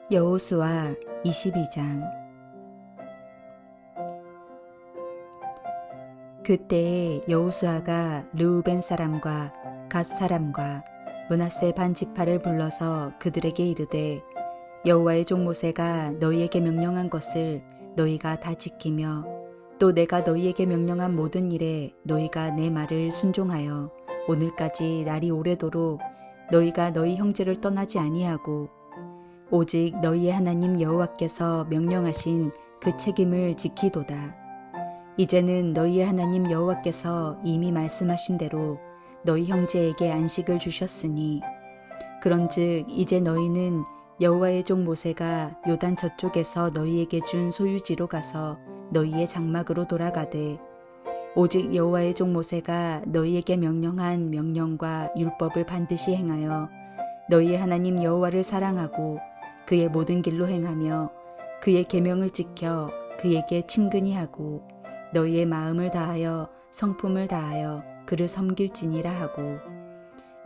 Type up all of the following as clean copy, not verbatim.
여호수아 22장. 그때에 여호수아가 르우벤 사람과 갓 사람과 므낫세 반 지파를 불러서 그들에게 이르되, 여호와의 종 모세가 너희에게 명령한 것을 너희가 다 지키며 또 내가 너희에게 명령한 모든 일에 너희가 내 말을 순종하여 오늘까지 날이 오래도록 너희가 너희 형제를 떠나지 아니하고 오직 너희의 하나님 여호와께서 명령하신 그 책임을 지키도다. 이제는 너희의 하나님 여호와께서 이미 말씀하신 대로 너희 형제에게 안식을 주셨으니, 그런즉 이제 너희는 여호와의 종 모세가 요단 저쪽에서 너희에게 준 소유지로 가서 너희의 장막으로 돌아가되, 오직 여호와의 종 모세가 너희에게 명령한 명령과 율법을 반드시 행하여 너희의 하나님 여호와를 사랑하고 그의 모든 길로 행하며 그의 계명을 지켜 그에게 친근히 하고 너희의 마음을 다하여 성품을 다하여 그를 섬길지니라 하고,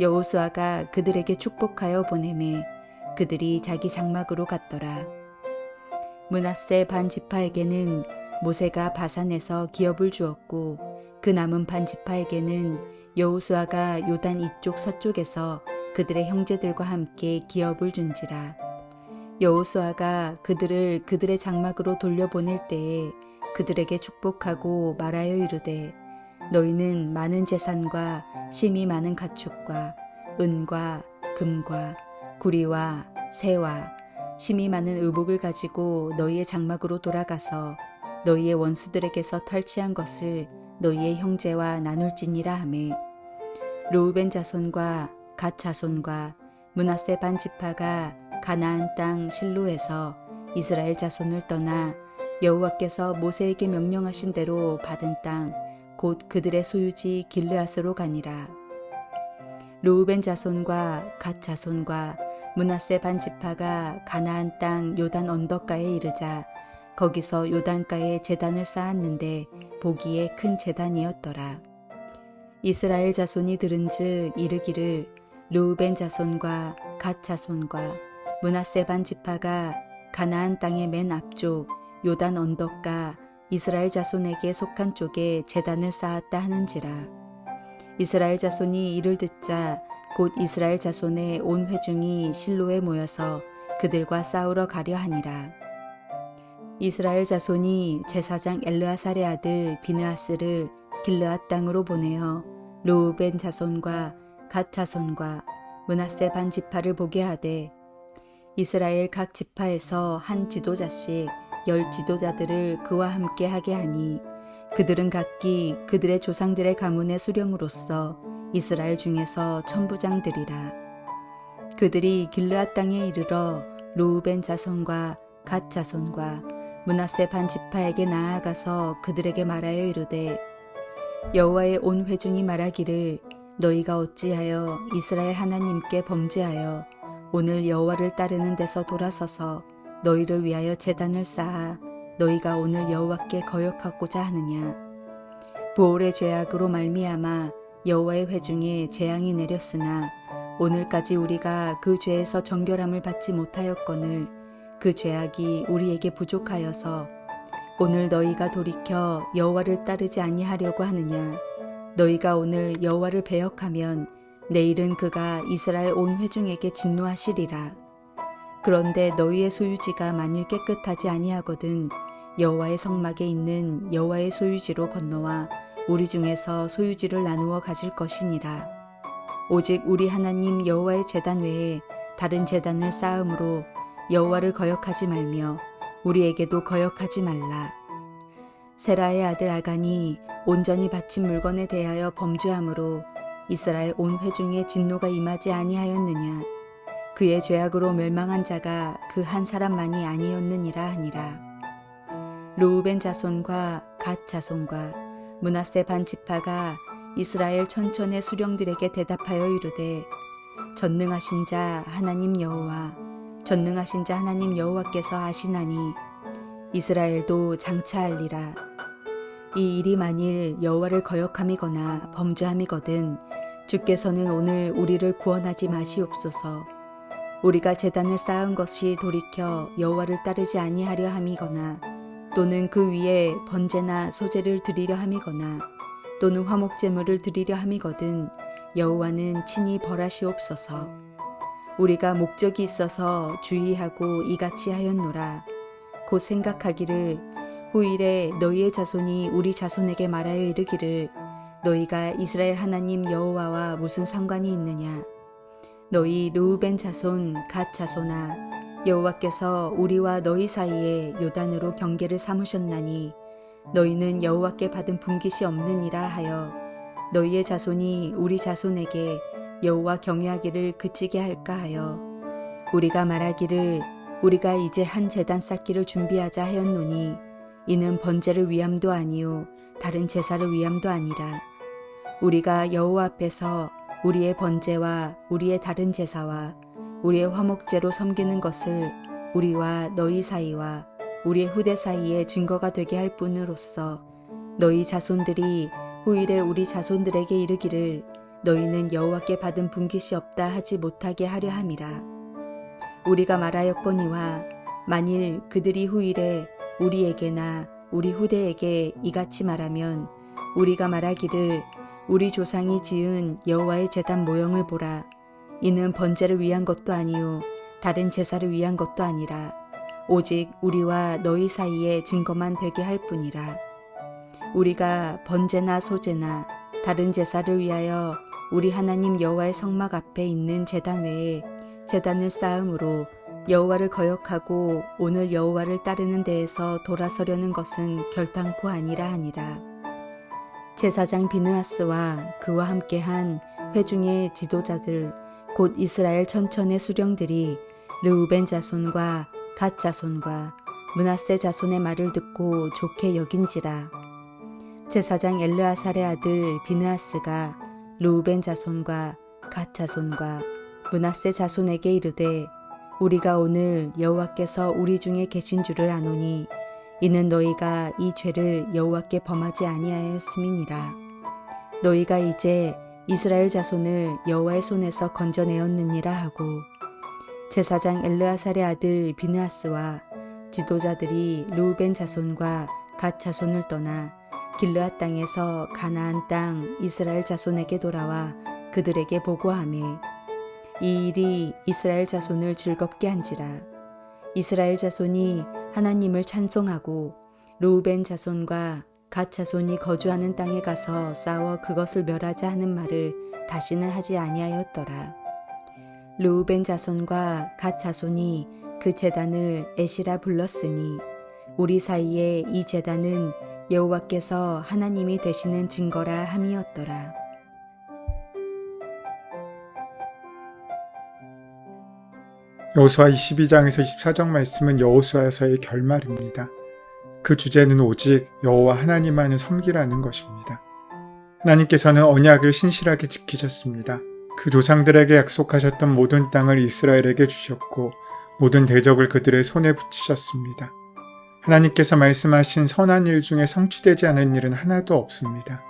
여호수아가 그들에게 축복하여 보내매 그들이 자기 장막으로 갔더라. 므낫세 반 지파에게는 모세가 바산에서 기업을 주었고, 그 남은 반 지파에게는 여호수아가 요단 이쪽 서쪽에서 그들의 형제들과 함께 기업을 준지라. 여호수아가 그들을 그들의 장막으로 돌려보낼 때에 그들에게 축복하고 말하여 이르되, 너희는 많은 재산과 심이 많은 가축과 은과 금과 구리와 새와 심이 많은 의복을 가지고 너희의 장막으로 돌아가서 너희의 원수들에게서 탈취한 것을 너희의 형제와 나눌지니라 하매, 르우벤 자손과 갓 자손과 므낫세 반 지파가 가나안 땅 실로에서 이스라엘 자손을 떠나 여호와께서 모세에게 명령하신 대로 받은 땅 곧 그들의 소유지 길르앗으로 가니라. 르우벤 자손과 갓 자손과 므낫세 반 지파가 가나안 땅 요단 언덕가에 이르자 거기서 요단가에 제단을 쌓았는데 보기에 큰 제단이었더라. 이스라엘 자손이 들은즉 이르기를, 르우벤 자손과 갓 자손과 므낫세 반 지파가 가나안 땅의 맨 앞쪽 요단 언덕가 이스라엘 자손에게 속한 쪽에 제단을 쌓았다 하는지라. 이스라엘 자손이 이를 듣자 곧 이스라엘 자손의 온 회중이 실로에 모여서 그들과 싸우러 가려 하니라. 이스라엘 자손이 제사장 엘르아살의 아들 비느하스를 길르앗 땅으로 보내어 르우벤 자손과 갓 자손과 므낫세 반 지파를 보게 하되, 이스라엘 각 지파에서 한 지도자씩 10 지도자들을 그와 함께 하게 하니, 그들은 각기 그들의 조상들의 가문의 수령으로서 이스라엘 중에서 천부장들이라. 그들이 길르앗 땅에 이르러 르우벤 자손과 갓 자손과 므낫세 반 지파에게 나아가서 그들에게 말하여 이르되, 여호와의 온 회중이 말하기를, 너희가 어찌하여 이스라엘 하나님께 범죄하여 오늘 여호와를 따르는 데서 돌아서서 너희를 위하여 제단을 쌓아 너희가 오늘 여호와께 거역하고자 하느냐. 보올의 죄악으로 말미암아 여호와의 회중에 재앙이 내렸으나 오늘까지 우리가 그 죄에서 정결함을 받지 못하였거늘 그 죄악이 우리에게 부족하여서 오늘 너희가 돌이켜 여호와를 따르지 아니하려고 하느냐. 너희가 오늘 여호와를 배역하면 내일은 그가 이스라엘 온 회중에게 진노하시리라. 그런데 너희의 소유지가 만일 깨끗하지 아니하거든 여호와의 성막에 있는 여호와의 소유지로 건너와 우리 중에서 소유지를 나누어 가질 것이니라. 오직 우리 하나님 여호와의 제단 외에 다른 제단을 쌓음으로 여호와를 거역하지 말며 우리에게도 거역하지 말라. 세라의 아들 아간이 온전히 바친 물건에 대하여 범죄함으로 이스라엘 온 회중의 진노가 임하지 아니하였느냐. 그의 죄악으로 멸망한 자가 그 한 사람만이 아니었느니라 하니라. 르우벤 자손과 갓 자손과 므낫세 반 지파가 이스라엘 천천의 수령들에게 대답하여 이르되, 전능하신 자 하나님 여호와, 전능하신 자 하나님 여호와께서 아시나니 이스라엘도 장차하리라. 이 일이 만일 여호와를 거역함이거나 범죄함이거든 주께서는 오늘 우리를 구원하지 마시옵소서. 우리가 제단을 쌓은 것이 돌이켜 여호와를 따르지 아니하려 함이거나 또는 그 위에 번제나 소제를 드리려 함이거나 또는 화목제물을 드리려 함이거든 여호와는 친히 벌하시옵소서. 우리가 목적이 있어서 주의하고 이같이 하였노라. 곧 생각하기를 후일에 너희의 자손이 우리 자손에게 말하여 이르기를 너희가 이스라엘 하나님 여호와와 무슨 상관이 있느냐. 너희 르우벤 자손 갓 자손아 여호와께서 우리와 너희 사이에 요단으로 경계를 삼으셨나니 너희는 여호와께 받은 분깃이 없느니라 하여 너희의 자손이 우리 자손에게 여호와 경외하기를 그치게 할까 하여 우리가 말하기를 우리가 이제 한 제단 쌓기를 준비하자 하였노니 이는 번제를 위함도 아니요 다른 제사를 위함도 아니라 우리가 여호와 앞에서 우리의 번제와 우리의 다른 제사와 우리의 화목제로 섬기는 것을 우리와 너희 사이와 우리의 후대 사이에 증거가 되게 할 뿐으로써 너희 자손들이 후일에 우리 자손들에게 이르기를 너희는 여호와께 받은 분깃이 없다 하지 못하게 하려 함이라. 우리가 말하였거니와 만일 그들이 후일에 우리에게나 우리 후대에게 이같이 말하면 우리가 말하기를 우리 조상이 지은 여호와의 제단 모형을 보라. 이는 번제를 위한 것도 아니요 다른 제사를 위한 것도 아니라 오직 우리와 너희 사이에 증거만 되게 할 뿐이라. 우리가 번제나 소제나 다른 제사를 위하여 우리 하나님 여호와의 성막 앞에 있는 제단 외에 제단을 쌓음으로 여호와를 거역하고 오늘 여호와를 따르는 데에서 돌아서려는 것은 결단코 아니라 하니라. 제사장 비느하스와 그와 함께한 회중의 지도자들 곧 이스라엘 천천의 수령들이 르우벤 자손과 갓 자손과 므낫세 자손의 말을 듣고 좋게 여긴지라. 제사장 엘르아살의 아들 비느하스가 르우벤 자손과 갓 자손과 므낫세 자손에게 이르되 우리가 오늘 여호와께서 우리 중에 계신 줄을 아노니 이는 너희가 이 죄를 여호와께 범하지 아니하였음이니라. 너희가 이제 이스라엘 자손을 여호와의 손에서 건져내었느니라 하고 제사장 엘르아살의 아들 비느하스와 지도자들이 르우벤 자손과 갓 자손을 떠나 길르앗 땅에서 가나안 땅 이스라엘 자손에게 돌아와 그들에게 보고하매 이 일이 이스라엘 자손을 즐겁게 한지라. 이스라엘 자손이 하나님을 찬송하고 르우벤 자손과 갓 자손이 거주하는 땅에 가서 싸워 그것을 멸하자 하는 말을 다시는 하지 아니하였더라. 르우벤 자손과 갓 자손이 그 제단을 에시라 불렀으니 우리 사이에 이 제단은 여호와께서 하나님이 되시는 증거라 함이었더라. 여호수아 22장에서 24장 말씀은 여호수아서의 결말입니다. 그 주제는 오직 여호와 하나님만을 섬기라는 것입니다. 하나님께서는 언약을 신실하게 지키셨습니다. 그 조상들에게 약속하셨던 모든 땅을 이스라엘에게 주셨고 모든 대적을 그들의 손에 붙이셨습니다. 하나님께서 말씀하신 선한 일 중에 성취되지 않은 일은 하나도 없습니다.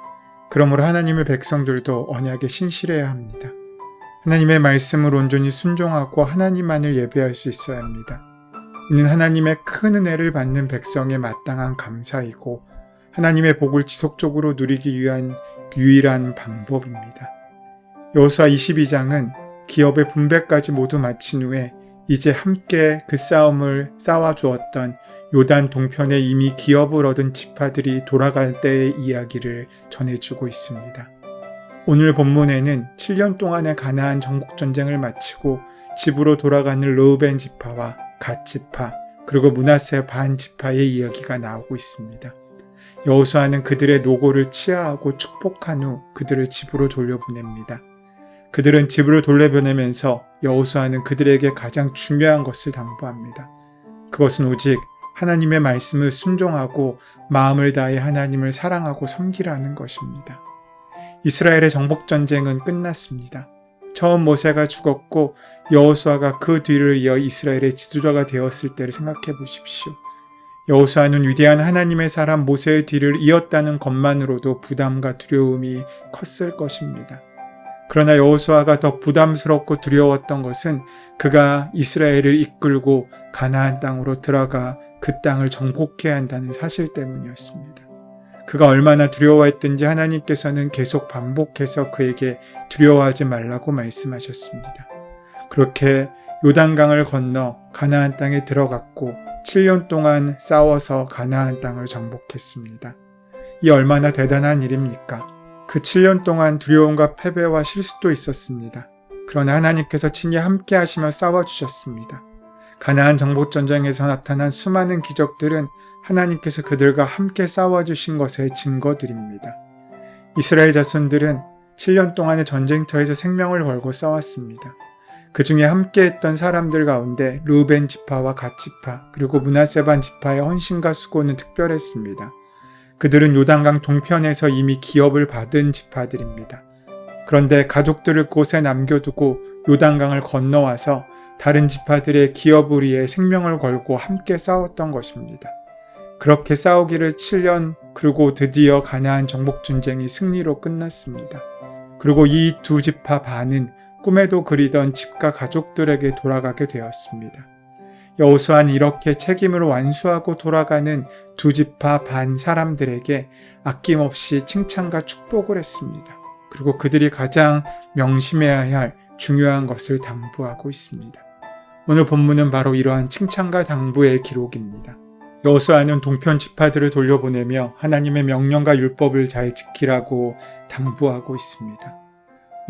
그러므로 하나님의 백성들도 언약에 신실해야 합니다. 하나님의 말씀을 온전히 순종하고 하나님만을 예배할 수 있어야 합니다. 이는 하나님의 큰 은혜를 받는 백성의 마땅한 감사이고 하나님의 복을 지속적으로 누리기 위한 유일한 방법입니다. 여호수아 22장은 기업의 분배까지 모두 마친 후에 이제 함께 그 싸움을 싸워주었던 요단 동편에 이미 기업을 얻은 지파들이 돌아갈 때의 이야기를 전해주고 있습니다. 오늘 본문에는 7년 동안의 가나안 정복전쟁을 마치고 집으로 돌아가는 르우벤 지파와 갓 지파 그리고 므낫세 반 지파의 이야기가 나오고 있습니다. 여호수아는 그들의 노고를 치하하고 축복한 후 그들을 집으로 돌려보냅니다. 그들은 집으로 돌려보내면서 여호수아는 그들에게 가장 중요한 것을 당부합니다. 그것은 오직 하나님의 말씀을 순종하고 마음을 다해 하나님을 사랑하고 섬기라는 것입니다. 이스라엘의 정복전쟁은 끝났습니다. 처음 모세가 죽었고 여호수아가 그 뒤를 이어 이스라엘의 지도자가 되었을 때를 생각해 보십시오. 여호수아는 위대한 하나님의 사람 모세의 뒤를 이었다는 것만으로도 부담과 두려움이 컸을 것입니다. 그러나 여호수아가 더 부담스럽고 두려웠던 것은 그가 이스라엘을 이끌고 가나안 땅으로 들어가 그 땅을 정복해야 한다는 사실 때문이었습니다. 그가 얼마나 두려워했든지 하나님께서는 계속 반복해서 그에게 두려워하지 말라고 말씀하셨습니다. 그렇게 요단강을 건너 가나안 땅에 들어갔고 7년 동안 싸워서 가나안 땅을 정복했습니다. 이 얼마나 대단한 일입니까? 그 7년 동안 두려움과 패배와 실수도 있었습니다. 그러나 하나님께서 친히 함께 하시며 싸워주셨습니다. 가나안 정복전쟁에서 나타난 수많은 기적들은 하나님께서 그들과 함께 싸워주신 것의 증거들입니다. 이스라엘 자손들은 7년 동안의 전쟁터에서 생명을 걸고 싸웠습니다. 그 중에 함께했던 사람들 가운데 르우벤 지파와 갓 지파 그리고 므낫세 지파의 헌신과 수고는 특별했습니다. 그들은 요단강 동편에서 이미 기업을 받은 지파들입니다. 그런데 가족들을 그곳에 남겨두고 요단강을 건너와서 다른 지파들의 기업을 위해 생명을 걸고 함께 싸웠던 것입니다. 그렇게 싸우기를 7년 그리고 드디어 가나안 정복전쟁이 승리로 끝났습니다. 그리고 이 두 지파 반은 꿈에도 그리던 집과 가족들에게 돌아가게 되었습니다. 여호수아는 이렇게 책임을 완수하고 돌아가는 두 지파 반 사람들에게 아낌없이 칭찬과 축복을 했습니다. 그리고 그들이 가장 명심해야 할 중요한 것을 당부하고 있습니다. 오늘 본문은 바로 이러한 칭찬과 당부의 기록입니다. 여호수아는 동편 지파들을 돌려보내며 하나님의 명령과 율법을 잘 지키라고 당부하고 있습니다.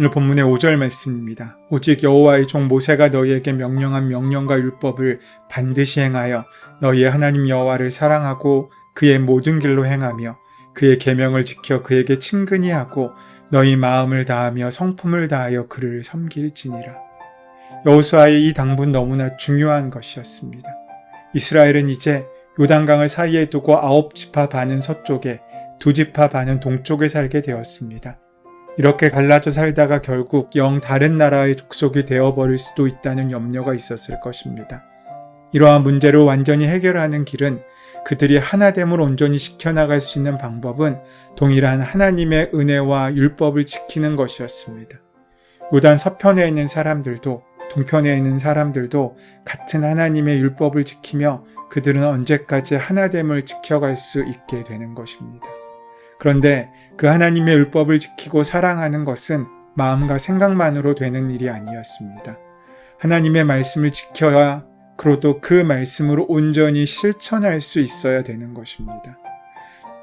오늘 본문의 5절 말씀입니다. 오직 여호와의 종 모세가 너희에게 명령한 명령과 율법을 반드시 행하여 너희의 하나님 여호와를 사랑하고 그의 모든 길로 행하며 그의 계명을 지켜 그에게 친근히 하고 너희 마음을 다하며 성품을 다하여 그를 섬길지니라. 여호수아의 이 당부는 너무나 중요한 것이었습니다. 이스라엘은 이제 요단강을 사이에 두고 9지파 반은 서쪽에 2지파 반은 동쪽에 살게 되었습니다. 이렇게 갈라져 살다가 결국 영 다른 나라의 족속이 되어버릴 수도 있다는 염려가 있었을 것입니다. 이러한 문제를 완전히 해결하는 길은 그들이 하나됨을 온전히 지켜나갈 수 있는 방법은 동일한 하나님의 은혜와 율법을 지키는 것이었습니다. 요단 서편에 있는 사람들도 동편에 있는 사람들도 같은 하나님의 율법을 지키며 그들은 언제까지 하나됨을 지켜갈 수 있게 되는 것입니다. 그런데 그 하나님의 율법을 지키고 사랑하는 것은 마음과 생각만으로 되는 일이 아니었습니다. 하나님의 말씀을 지켜야 그로도 그 말씀으로 온전히 실천할 수 있어야 되는 것입니다.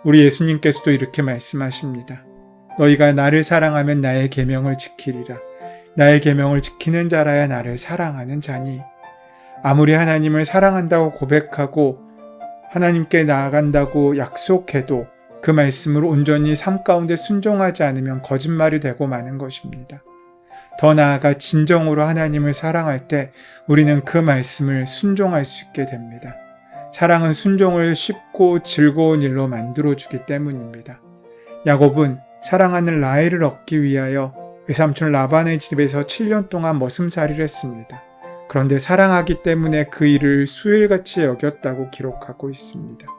우리 예수님께서도 이렇게 말씀하십니다. 너희가 나를 사랑하면 나의 계명을 지키리라. 나의 계명을 지키는 자라야 나를 사랑하는 자니. 아무리 하나님을 사랑한다고 고백하고 하나님께 나아간다고 약속해도 그 말씀을 온전히 삶 가운데 순종하지 않으면 거짓말이 되고 마는 것입니다. 더 나아가 진정으로 하나님을 사랑할 때 우리는 그 말씀을 순종할 수 있게 됩니다. 사랑은 순종을 쉽고 즐거운 일로 만들어주기 때문입니다. 야곱은 사랑하는 라헬을 얻기 위하여 외삼촌 라반의 집에서 7년 동안 머슴살이를 했습니다. 그런데 사랑하기 때문에 그 일을 수일같이 여겼다고 기록하고 있습니다.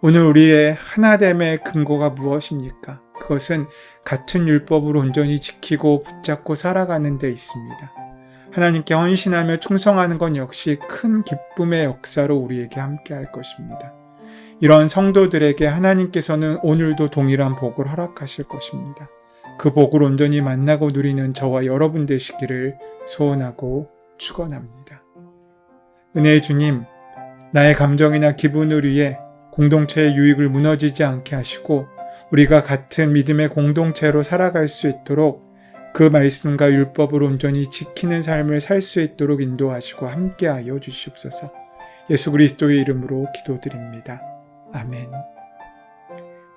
오늘 우리의 하나됨의 근거가 무엇입니까? 그것은 같은 율법을 온전히 지키고 붙잡고 살아가는 데 있습니다. 하나님께 헌신하며 충성하는 건 역시 큰 기쁨의 역사로 우리에게 함께 할 것입니다. 이런 성도들에게 하나님께서는 오늘도 동일한 복을 허락하실 것입니다. 그 복을 온전히 만나고 누리는 저와 여러분 되시기를 소원하고 축원합니다. 은혜의 주님, 나의 감정이나 기분을 위해 공동체의 유익을 무너지지 않게 하시고 우리가 같은 믿음의 공동체로 살아갈 수 있도록 그 말씀과 율법을 온전히 지키는 삶을 살 수 있도록 인도하시고 함께하여 주시옵소서. 예수 그리스도의 이름으로 기도드립니다. 아멘.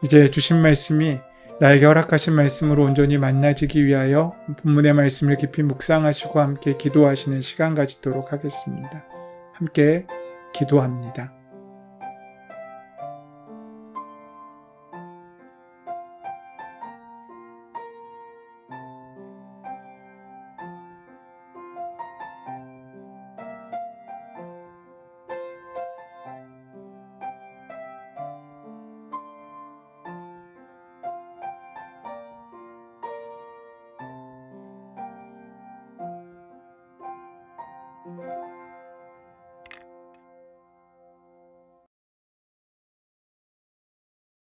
이제 주신 말씀이 나에게 허락하신 말씀으로 온전히 만나지기 위하여 본문의 말씀을 깊이 묵상하시고 함께 기도하시는 시간 가지도록 하겠습니다. 함께 기도합니다.